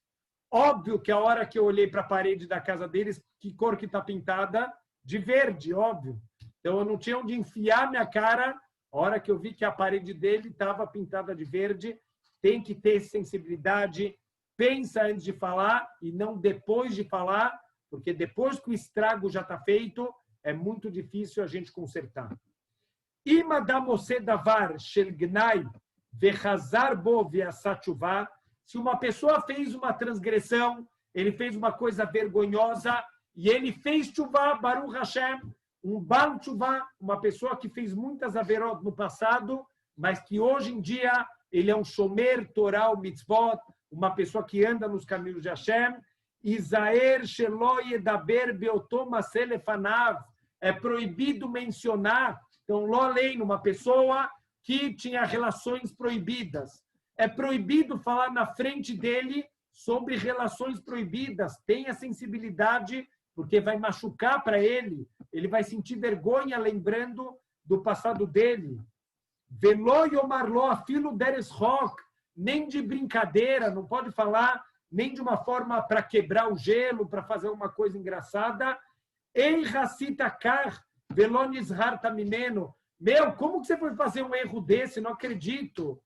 Óbvio que a hora que eu olhei para a parede da casa deles, que cor que está pintada? De verde, óbvio. Então eu não tinha onde enfiar minha cara, a hora que eu vi que a parede dele estava pintada de verde. Tem que ter sensibilidade, pensa antes de falar e não depois de falar, porque depois que o estrago já está feito, é muito difícil a gente consertar. Ima da mosé davar shel gnai vechazar bo ve'asat tshuva. Se uma pessoa fez uma transgressão, ele fez uma coisa vergonhosa e ele fez tshuva, Baruch Hashem, um bal tshuva, uma pessoa que fez muitas averot no passado, mas que hoje em dia ele é um shomer Torah mitzvot, uma pessoa que anda nos caminhos de Hashem. Izaer shelo yedaber beotom aseh lefanav. É proibido mencionar, então, lo lei, numa pessoa que tinha relações proibidas. É proibido falar na frente dele sobre relações proibidas. Tenha sensibilidade, porque vai machucar para ele. Ele vai sentir vergonha lembrando do passado dele. Velo yomarlo afilo deres rock. Nem de brincadeira, não pode falar nem de uma forma para quebrar o gelo, para fazer uma coisa engraçada. Ei, racita car, velonis harta mimeno. Meu, como que você foi fazer um erro desse? Não acredito.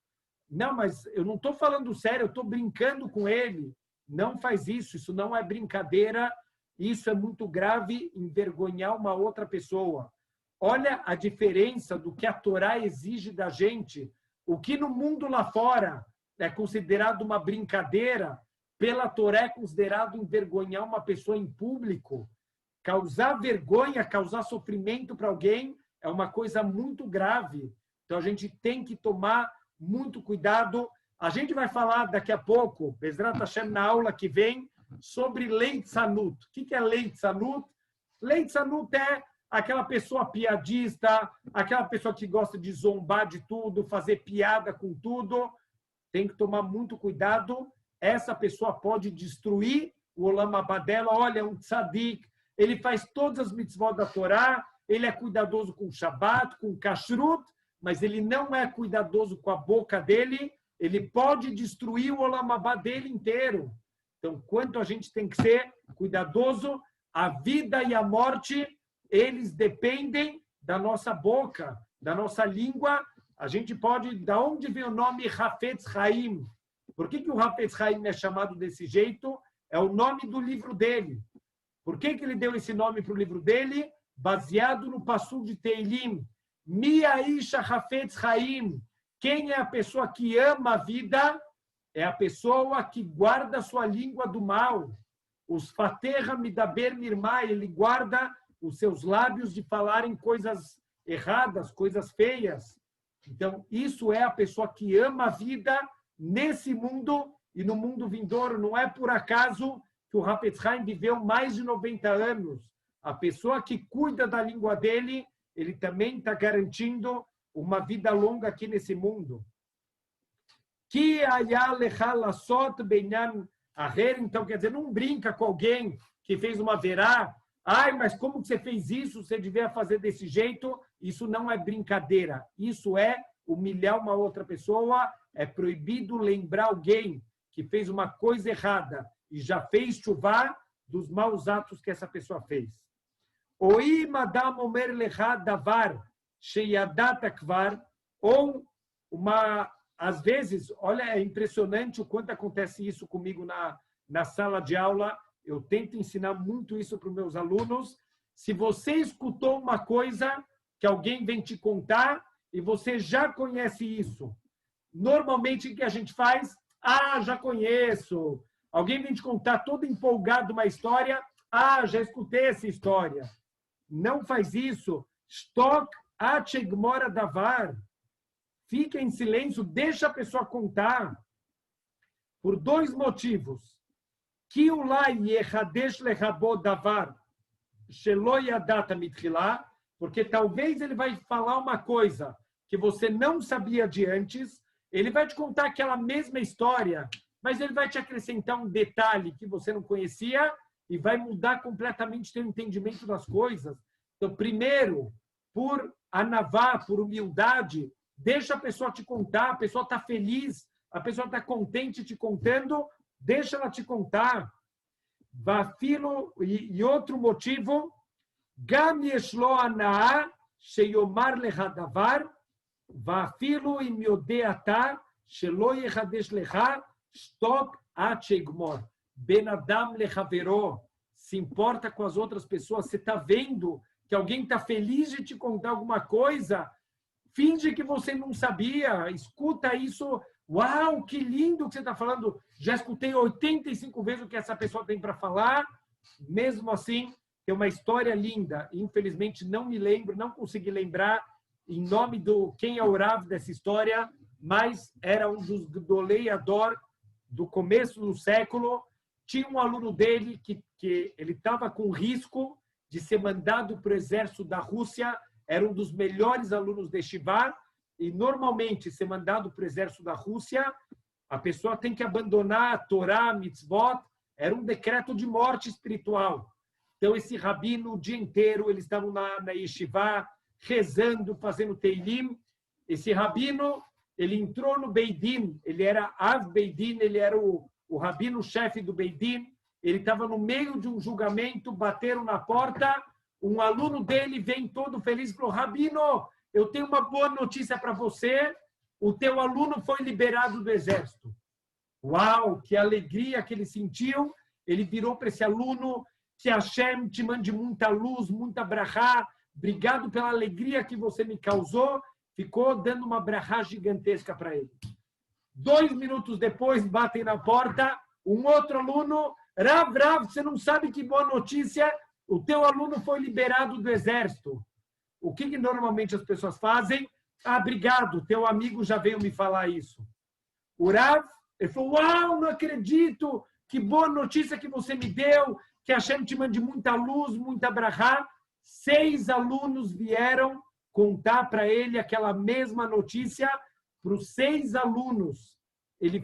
Não, mas eu não estou falando sério, eu estou brincando com ele. Não faz isso, isso não é brincadeira, isso é muito grave, envergonhar uma outra pessoa. Olha a diferença do que a Torá exige da gente. O que no mundo lá fora é considerado uma brincadeira, pela Torá é considerado envergonhar uma pessoa em público. Causar vergonha, causar sofrimento para alguém é uma coisa muito grave. Então, a gente tem que tomar muito cuidado. A gente vai falar daqui a pouco, Bezrat Hashem, na aula que vem, sobre Leitzanut. O que é Leitzanut? Leitzanut é aquela pessoa piadista, aquela pessoa que gosta de zombar de tudo, fazer piada com tudo. Tem que tomar muito cuidado. Essa pessoa pode destruir o Olam Haba dela. Olha, um tzadik, ele faz todas as mitzvot da Torá, ele é cuidadoso com o Shabbat, com o Kashrut, mas ele não é cuidadoso com a boca dele, ele pode destruir o Olam Haba dele inteiro. Então, quanto a gente tem que ser cuidadoso, a vida e a morte, eles dependem da nossa boca, da nossa língua. A gente pode... Da onde vem o nome Hafetz Haim? Por que o Hafetz Haim é chamado desse jeito? É o nome do livro dele. Por que ele deu esse nome para o livro dele? Baseado no Passuk de Teilim. Mi Aisha Hafetz Haim. Quem é a pessoa que ama a vida? É a pessoa que guarda a sua língua do mal. Os Faterra Midaber Mirmai, ele guarda os seus lábios de falarem coisas erradas, coisas feias. Então, isso é a pessoa que ama a vida nesse mundo e no mundo vindouro. Não é por acaso que o Hafetz Haim viveu mais de 90 anos. A pessoa que cuida da língua dele, ele também está garantindo uma vida longa aqui nesse mundo. Então, quer dizer, não brinca com alguém que fez uma verá. Ai, mas como que você fez isso? Você devia fazer desse jeito. Isso não é brincadeira. Isso é humilhar uma outra pessoa. É proibido lembrar alguém que fez uma coisa errada e já fez chuvá dos maus atos que essa pessoa fez. Oi, madam omer lecha davar sheyadat akvar, ou às vezes, olha, é impressionante o quanto acontece isso comigo na sala de aula. Eu tento ensinar muito isso para os meus alunos. Se você escutou uma coisa que alguém vem te contar e você já conhece isso, normalmente o que a gente faz? Ah, já conheço. Alguém vem te contar todo empolgado uma história. Ah, já escutei essa história. Não faz isso. Stok achegmora davar. Fica em silêncio, deixa a pessoa contar. Por dois motivos. Que ulai yechadesh lechabod davar shelo yadata mitchila, porque talvez ele vai falar uma coisa que você não sabia de antes, ele vai te contar aquela mesma história, mas ele vai te acrescentar um detalhe que você não conhecia e vai mudar completamente o teu entendimento das coisas. Então, primeiro, por anavá, por humildade, deixa a pessoa te contar, a pessoa está feliz, a pessoa está contente te contando, deixa ela te contar. Vafilo, e outro motivo, Gam yeshlo anaa sheyomar lecha davar, vafilo im yodeata shelo yechadesh lecha stok ad sheigmor. Ben adam lechavero. Se importa com as outras pessoas, você está vendo que alguém está feliz de te contar alguma coisa, finge que você não sabia, escuta isso. Uau, que lindo que você está falando. Já escutei 85 vezes o que essa pessoa tem para falar. Mesmo assim, tem uma história linda. Infelizmente, não me lembro, não consegui lembrar em nome do quem é o Rav dessa história, mas era um dos Gdolei Ador do começo do século. Tinha um aluno dele que ele estava com risco de ser mandado para o exército da Rússia. Era um dos melhores alunos de Yeshiva. E, normalmente, ser mandado para o exército da Rússia, a pessoa tem que abandonar a Torá, a mitzvot. Era um decreto de morte espiritual. Então, esse rabino, o dia inteiro, eles estavam na yeshiva, rezando, fazendo teilim. Esse rabino, ele entrou no Beidin, ele era Av Beidin, ele era o rabino-chefe do Beidin. Ele estava no meio de um julgamento, bateram na porta, um aluno dele vem todo feliz e falou: Rabino, eu tenho uma boa notícia para você, o teu aluno foi liberado do exército. Uau, que alegria que ele sentiu. Ele virou para esse aluno: que Hashem te mande muita luz, muita brachá, obrigado pela alegria que você me causou. Ficou dando uma brachá gigantesca para ele. 2 minutos depois, batem na porta, um outro aluno: Rav, você não sabe que boa notícia, o teu aluno foi liberado do exército. O que normalmente as pessoas fazem? Ah, obrigado, teu amigo já veio me falar isso. O Rav, ele falou: uau, não acredito, que boa notícia que você me deu, que Hashem te mande muita luz, muita brachá. 6 alunos vieram contar para ele aquela mesma notícia, para os 6 alunos. Ele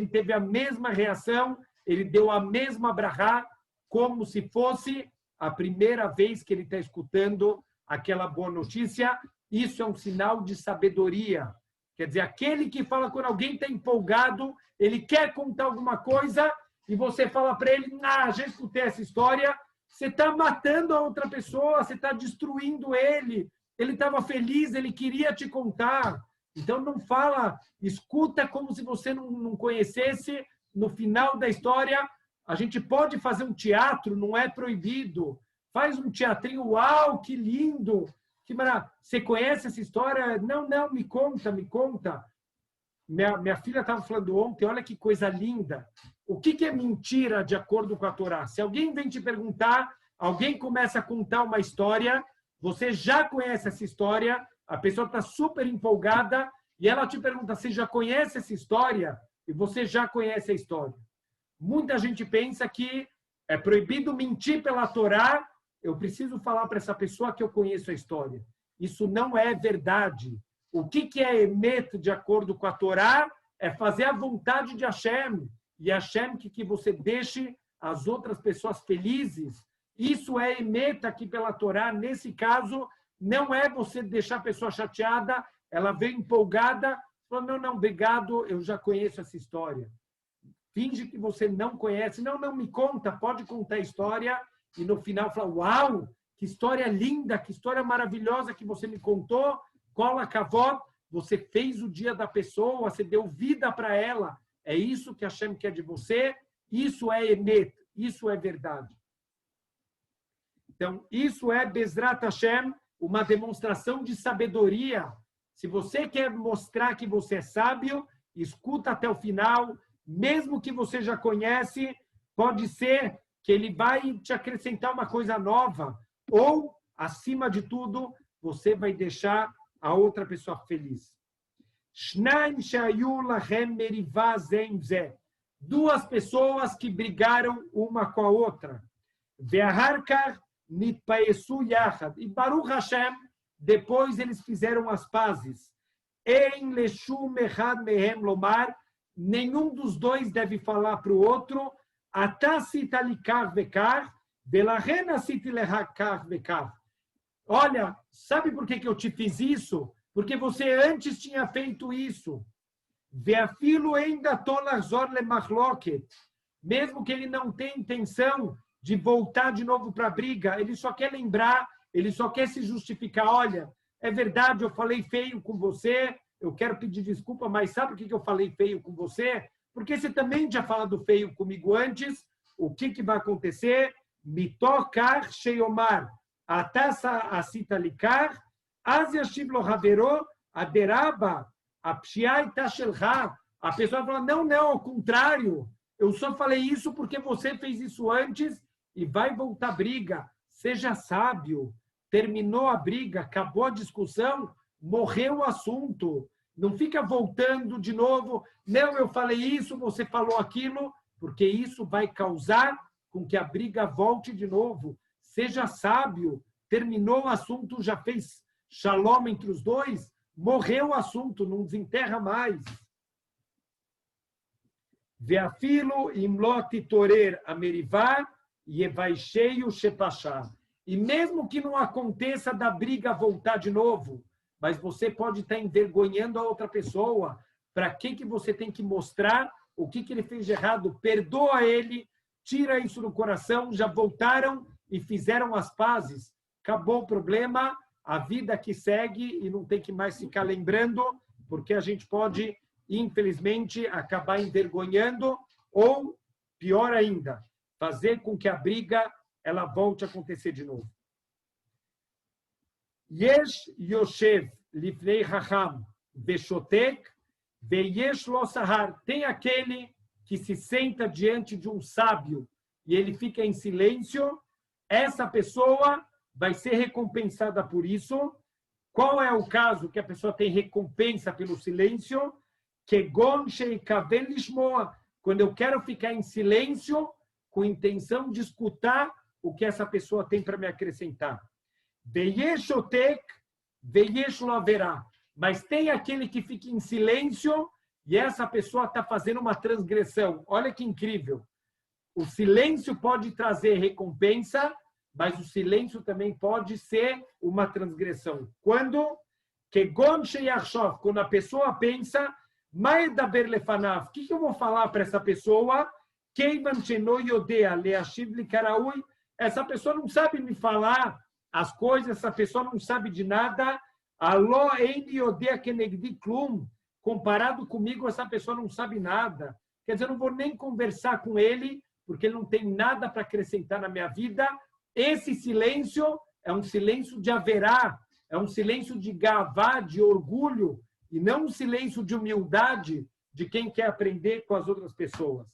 teve a mesma reação, ele deu a mesma brachá, como se fosse a primeira vez que ele está escutando aquela boa notícia. Isso é um sinal de sabedoria. Quer dizer, aquele que fala quando alguém está empolgado, ele quer contar alguma coisa e você fala para ele: ah, já escutei essa história. Você está matando a outra pessoa, você está destruindo ele. Ele estava feliz, ele queria te contar. Então não fala, escuta como se você não conhecesse. No final da história, a gente pode fazer um teatro, não é proibido. Faz um teatrinho, uau, que lindo! Que maravilha. Você conhece essa história? Não, me conta. Minha filha estava falando ontem, olha que coisa linda. O que é mentira de acordo com a Torá? Se alguém vem te perguntar, alguém começa a contar uma história, você já conhece essa história, a pessoa está super empolgada e ela te pergunta, você já conhece essa história? E você já conhece a história. Muita gente pensa que é proibido mentir pela Torá, eu preciso falar para essa pessoa que eu conheço a história. Isso não é verdade. O que é emet de acordo com a Torá? É fazer a vontade de Hashem. E Hashem que você deixe as outras pessoas felizes. Isso é emet aqui pela Torá. Nesse caso, não é você deixar a pessoa chateada, ela vem empolgada, fala, não, obrigado, eu já conheço essa história. Finge que você não conhece. Não me conta, pode contar a história. E no final fala, uau, que história linda, que história maravilhosa que você me contou. Cola Kavod, você fez o dia da pessoa, você deu vida para ela. É isso que Hashem quer de você. Isso é emet, isso é verdade. Então, isso é Bezrat Hashem, uma demonstração de sabedoria. Se você quer mostrar que você é sábio, escuta até o final, mesmo que você já conhece, pode ser que ele vai te acrescentar uma coisa nova, ou, acima de tudo, você vai deixar a outra pessoa feliz. Duas pessoas que brigaram uma com a outra. E Baruch Hashem, depois eles fizeram as pazes. Nenhum dos dois deve falar para o outro. Olha, sabe por que eu te fiz isso? Porque você antes tinha feito isso. Mesmo que ele não tenha intenção de voltar de novo para a briga, ele só quer lembrar, ele só quer se justificar. Olha, é verdade, eu falei feio com você, eu quero pedir desculpa, mas sabe por que eu falei feio com você? Porque você também tinha falado feio comigo antes. O que vai acontecer? Mitokar sheyomar, atassa asitalikar, aziashiv lo havero, aderaba, apshiai tashelha. A pessoa fala, não, ao contrário, eu só falei isso porque você fez isso antes e vai voltar a briga. Seja sábio. Terminou a briga, acabou a discussão, morreu o assunto. Não fica voltando de novo. Não, eu falei isso, você falou aquilo, porque isso vai causar com que a briga volte de novo. Seja sábio. Terminou o assunto, já fez shalom entre os dois, morreu o assunto, não desenterra mais. Veafilo imlot torer amerivá yevaisheio shepachá. E mesmo que não aconteça da briga voltar de novo, mas você pode estar envergonhando a outra pessoa. Para que você tem que mostrar o que ele fez de errado? Perdoa ele, tira isso do coração, já voltaram e fizeram as pazes. Acabou o problema, a vida que segue e não tem que mais ficar lembrando, porque a gente pode, infelizmente, acabar envergonhando ou, pior ainda, fazer com que a briga ela volte a acontecer de novo. Yesh Yoshev Lifnei Hacham Beshotek Veyesh Lo Sahar. Tem aquele que se senta diante de um sábio e ele fica em silêncio. Essa pessoa vai ser recompensada por isso. Qual é o caso que a pessoa tem recompensa pelo silêncio? Kegon Sheikaven Lishmoa. Quando eu quero ficar em silêncio com intenção de escutar o que essa pessoa tem para me acrescentar. Veyeshotek, veyesh lo haverá. Mas tem aquele que fica em silêncio e essa pessoa está fazendo uma transgressão. Olha que incrível. O silêncio pode trazer recompensa, mas o silêncio também pode ser uma transgressão. Quando a pessoa pensa, o que eu vou falar para essa pessoa? Essa pessoa não sabe me falar as coisas, essa pessoa não sabe de nada. Comparado comigo, essa pessoa não sabe nada. Quer dizer, eu não vou nem conversar com ele, porque ele não tem nada para acrescentar na minha vida. Esse silêncio é um silêncio de haverá, é um silêncio de gavá, de orgulho, e não um silêncio de humildade de quem quer aprender com as outras pessoas.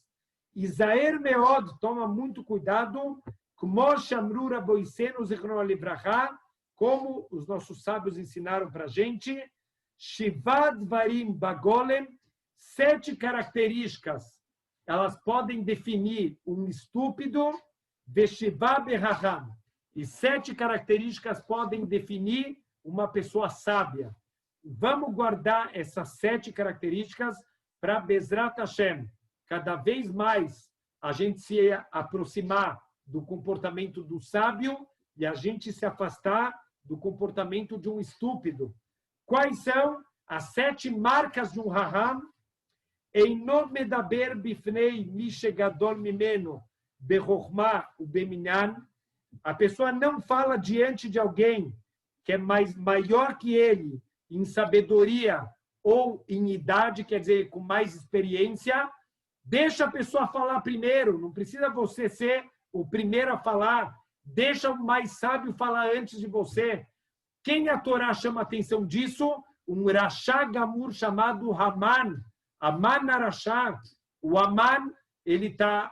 Isaer Meod, toma muito cuidado, como Shamrura Boisenu Zichron Livrachá, como os nossos sábios ensinaram para a gente, Shivad Varim Bagolem, 7 características, elas podem definir um estúpido, Veshivá Berraham, e 7 características podem definir uma pessoa sábia. Vamos guardar essas 7 características para Bezrat Hashem. Cada vez mais a gente se aproximar do comportamento do sábio e a gente se afastar do comportamento de um estúpido. Quais são as 7 marcas de um Raham? Eino medaber bifnei mishegadol mimeno bechokhmah ubeminyan. A pessoa não fala diante de alguém que é maior que ele em sabedoria ou em idade, quer dizer, com mais experiência. Deixa a pessoa falar primeiro, não precisa você ser o primeiro a falar. Deixa o mais sábio falar antes de você. Quem a Torá chama a atenção disso? Um Rashá Gamur chamado Haman. Haman Arashá. O Haman, ele tá,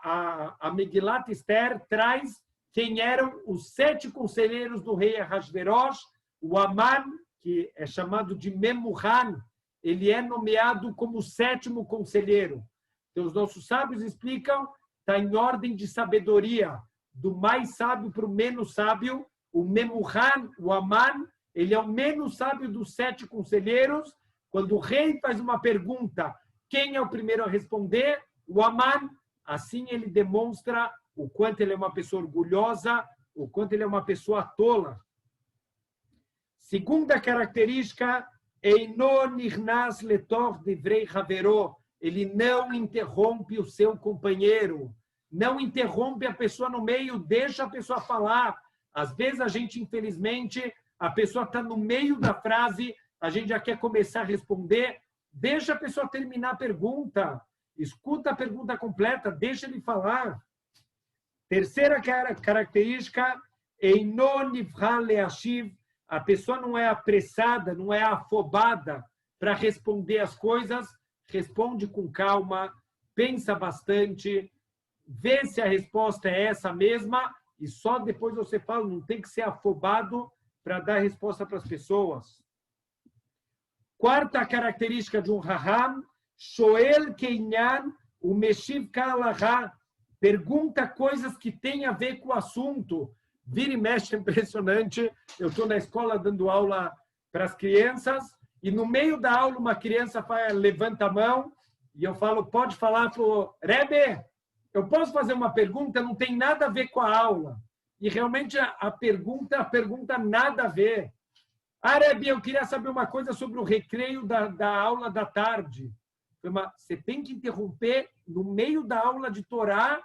a Megilat Esther traz quem eram os 7 conselheiros do rei Ahasverosh. O Haman, que é chamado de Memuhan, ele é nomeado como o 7º conselheiro. Então, os nossos sábios explicam, está em ordem de sabedoria, do mais sábio para o menos sábio. O Memuhan, o Haman, ele é o menos sábio dos 7 conselheiros. Quando o rei faz uma pergunta, quem é o primeiro a responder? O Haman. Assim ele demonstra o quanto ele é uma pessoa orgulhosa, o quanto ele é uma pessoa tola. Segunda característica, Eino nichnas letor divrei haveró. Ele não interrompe o seu companheiro. Não interrompe a pessoa no meio, deixa a pessoa falar. Às vezes a gente, infelizmente, a pessoa está no meio da frase, a gente já quer começar a responder. Deixa a pessoa terminar a pergunta. Escuta a pergunta completa, deixa ele falar. Terceira característica, Eino nivhan leashiv. A pessoa não é apressada, não é afobada para responder as coisas. Responde com calma, pensa bastante, vê se a resposta é essa mesma e só depois você fala, não tem que ser afobado para dar resposta para as pessoas. Quarta característica de um Raham, Shoel Keinyan, o Meshiv Kalaha, pergunta coisas que têm a ver com o assunto. Vira e mexe, impressionante. Eu estou na escola dando aula para as crianças e no meio da aula uma criança levanta a mão e eu falo, pode falar para o Rebbe, eu posso fazer uma pergunta? Não tem nada a ver com a aula. E realmente a pergunta nada a ver. Ah, Rebbe, eu queria saber uma coisa sobre o recreio da aula da tarde. Você tem que interromper no meio da aula de Torá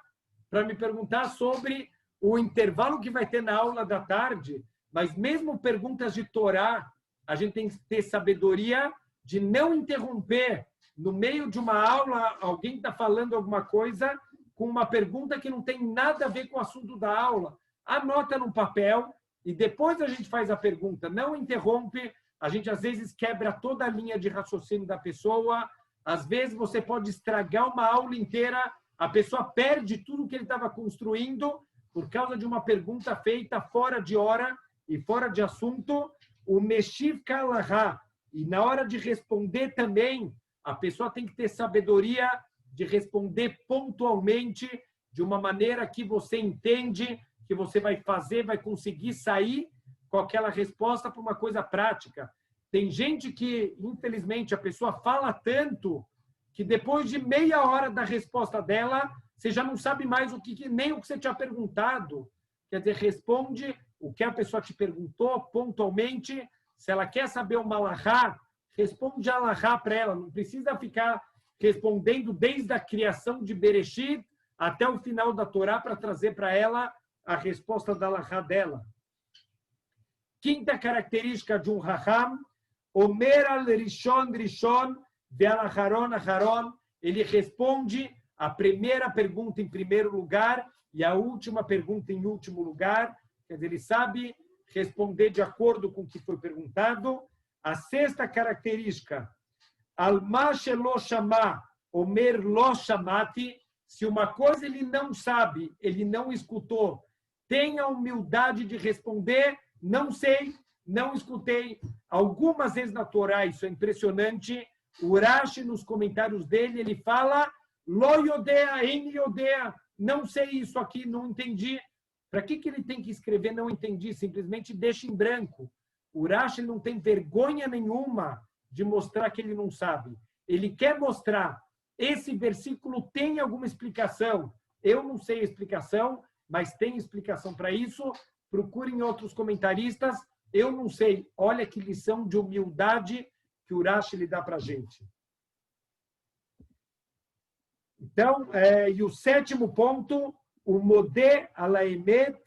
para me perguntar sobre o intervalo que vai ter na aula da tarde. Mas mesmo perguntas de Torá, a gente tem que ter sabedoria de não interromper. No meio de uma aula, alguém está falando alguma coisa com uma pergunta que não tem nada a ver com o assunto da aula. Anota no papel e depois a gente faz a pergunta. Não interrompe. A gente, às vezes, quebra toda a linha de raciocínio da pessoa. Às vezes, você pode estragar uma aula inteira. A pessoa perde tudo que ele estava construindo por causa de uma pergunta feita fora de hora e fora de assunto. O Meshiv Kalaha. E na hora de responder também, a pessoa tem que ter sabedoria de responder pontualmente, de uma maneira que você entende, que você vai fazer, vai conseguir sair com aquela resposta para uma coisa prática. Tem gente que, infelizmente, a pessoa fala tanto que depois de meia hora da resposta dela, você já não sabe mais nem o que você tinha perguntado. Quer dizer, responde o que a pessoa te perguntou pontualmente. Se ela quer saber uma alahá, responde a alahá para ela. Não precisa ficar respondendo desde a criação de Bereshit até o final da Torá para trazer para ela a resposta da alahá dela. Quinta característica de um Raham, Omer al Rishon Rishon ve'al Aharon Aharon. Ele responde a primeira pergunta em primeiro lugar e a última pergunta em último lugar. Quer dizer, ele sabe responder de acordo com o que foi perguntado. A sexta característica, Alma shelo shama, Omer lo shamati. Se uma coisa ele não sabe, ele não escutou, tenha a humildade de responder, não sei, não escutei. Algumas vezes na Torá, isso é impressionante, o Rashi, nos comentários dele, ele fala Lo yodea, en yodea, não sei isso aqui, não entendi. Para que ele tem que escrever não entendi? Simplesmente deixa em branco. O Rashi não tem vergonha nenhuma de mostrar que ele não sabe. Ele quer mostrar, esse versículo tem alguma explicação. Eu não sei a explicação, mas tem explicação para isso. Procurem outros comentaristas. Eu não sei. Olha que lição de humildade que o Rashi lhe dá para a gente. Então, e o sétimo ponto, o modé alaemet,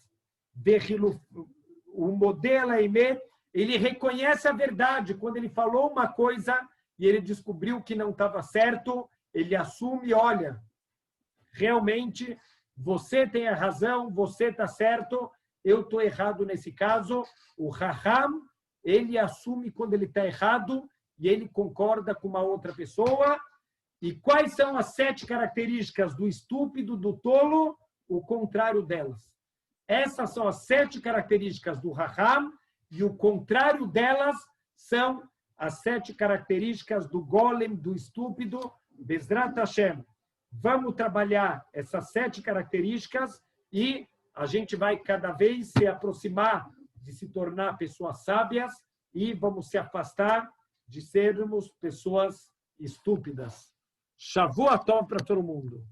o modé alaemet, ele reconhece a verdade. Quando ele falou uma coisa e ele descobriu que não estava certo, ele assume, olha, realmente você tem a razão, você está certo, eu estou errado nesse caso. O Raham, ele assume quando ele está errado e ele concorda com uma outra pessoa. E quais são as 7 características do estúpido, do tolo? O contrário delas. Essas são as 7 características do Raham e o contrário delas são as 7 características do golem, do estúpido. Bezrat Hashem. Vamos trabalhar essas 7 características e a gente vai cada vez se aproximar de se tornar pessoas sábias e vamos se afastar de sermos pessoas estúpidas. Shavua Tov para todo mundo.